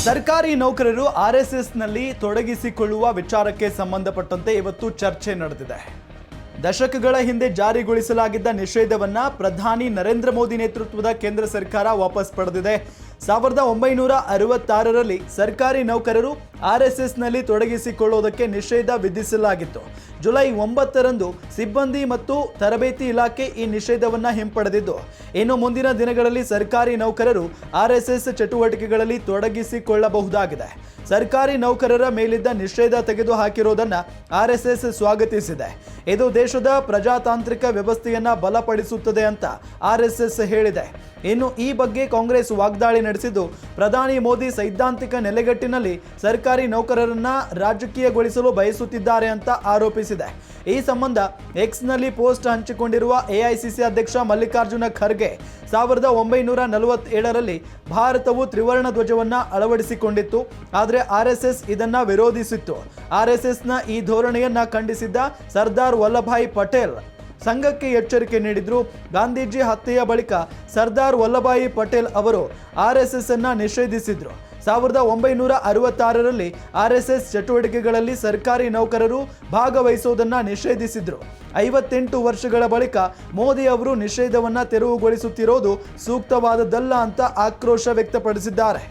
ಸರ್ಕಾರಿ ನೌಕರರು ಆರ್ಎಸ್ಎಸ್ನಲ್ಲಿ ತೊಡಗಿಸಿಕೊಳ್ಳುವ ವಿಚಾರಕ್ಕೆ ಸಂಬಂಧಪಟ್ಟಂತೆ ಇವತ್ತು ಚರ್ಚೆ ನಡೆದಿದೆ. ದಶಕಗಳ ಹಿಂದೆ ಜಾರಿಗೊಳಿಸಲಾಗಿದ್ದ ನಿಷೇಧವನ್ನ ಪ್ರಧಾನಿ ನರೇಂದ್ರ ಮೋದಿ ನೇತೃತ್ವದ ಕೇಂದ್ರ ಸರ್ಕಾರ ವಾಪಸ್ ಪಡೆದಿದೆ. 1966ರಲ್ಲಿ ಸರ್ಕಾರಿ ನೌಕರರು ಆರ್ಎಸ್ಎಸ್ನಲ್ಲಿ ತೊಡಗಿಸಿಕೊಳ್ಳುವುದಕ್ಕೆ ನಿಷೇಧ ವಿಧಿಸಲಾಗಿತ್ತು. ಜುಲೈ 9ರಂದು ಸಿಬ್ಬಂದಿ ಮತ್ತು ತರಬೇತಿ ಇಲಾಖೆ ಈ ನಿಷೇಧವನ್ನು ಹಿಂಪಡೆದಿದ್ದು, ಇನ್ನು ಮುಂದಿನ ದಿನಗಳಲ್ಲಿ ಸರ್ಕಾರಿ ನೌಕರರು ಆರ್ಎಸ್ಎಸ್ ಚಟುವಟಿಕೆಗಳಲ್ಲಿ ತೊಡಗಿಸಿಕೊಳ್ಳಬಹುದಾಗಿದೆ. ಸರ್ಕಾರಿ ನೌಕರರ ಮೇಲಿದ್ದ ನಿಷೇಧ ತೆಗೆದು ಹಾಕಿರುವುದನ್ನು ಆರ್ಎಸ್ಎಸ್ ಸ್ವಾಗತಿಸಿದೆ. ಇದು ದೇಶದ ಪ್ರಜಾತಾಂತ್ರಿಕ ವ್ಯವಸ್ಥೆಯನ್ನ ಬಲಪಡಿಸುತ್ತದೆ ಅಂತ ಆರ್ಎಸ್ಎಸ್ ಹೇಳಿದೆ. ಇನ್ನು ಈ ಬಗ್ಗೆ ಕಾಂಗ್ರೆಸ್ ವಾಗ್ದಾಳಿ ನಡೆಸಿದ್ದು, ಪ್ರಧಾನಿ ಮೋದಿ ಸೈದ್ಧಾಂತಿಕ ನೆಲೆಗಟ್ಟಿನಲ್ಲಿ ಸರ್ಕಾರಿ ನೌಕರರನ್ನ ರಾಜಕೀಯಗೊಳಿಸಲು ಬಯಸುತ್ತಿದ್ದಾರೆ ಅಂತ ಆರೋಪಿಸಿದೆ. ಈ ಸಂಬಂಧ ಎಕ್ಸ್ನಲ್ಲಿ ಪೋಸ್ಟ್ ಹಂಚಿಕೊಂಡಿರುವ ಎಐಸಿಸಿ ಅಧ್ಯಕ್ಷ ಮಲ್ಲಿಕಾರ್ಜುನ ಖರ್ಗೆ 1947ರಲ್ಲಿ ಭಾರತವು ತ್ರಿವರ್ಣ ಧ್ವಜವನ್ನು ಅಳವಡಿಸಿಕೊಂಡಿತ್ತು. ಆದರೆ ಆರ್ಎಸ್ಎಸ್ ಇದನ್ನ ವಿರೋಧಿಸಿತ್ತು. ಆರ್ಎಸ್ಎಸ್ನ ಈ ಧೋರಣೆಯನ್ನ ಖಂಡಿಸಿದ್ದ ಸರ್ದಾರ್ ವಲ್ಲಭಾಯಿ ಪಟೇಲ್ ಸಂಘಕ್ಕೆ ಎಚ್ಚರಿಕೆ ನೀಡಿದ್ರು. ಗಾಂಧೀಜಿ ಹತ್ಯೆಯ ಬಳಿಕ ಸರ್ದಾರ್ ವಲ್ಲಭಾಯಿ ಪಟೇಲ್ ಅವರು ಆರ್ಎಸ್ಎಸ್ ಅನ್ನ ನಿಷೇಧಿಸಿದ್ರು. 1966ರಲ್ಲಿ ಆರ್ಎಸ್ಎಸ್ ಚಟುವಟಿಕೆಗಳಲ್ಲಿ ಸರ್ಕಾರಿ ನೌಕರರು ಭಾಗವಹಿಸುವುದನ್ನು ನಿಷೇಧಿಸಿದ್ರು. 58 ವರ್ಷಗಳ ಬಳಿಕ ಮೋದಿ ಅವರು ನಿಷೇಧವನ್ನು ತೆರವುಗೊಳಿಸುತ್ತಿರೋದು ಸೂಕ್ತವಾದದ್ದಲ್ಲ ಅಂತ ಆಕ್ರೋಶ ವ್ಯಕ್ತಪಡಿಸಿದ್ದಾರೆ.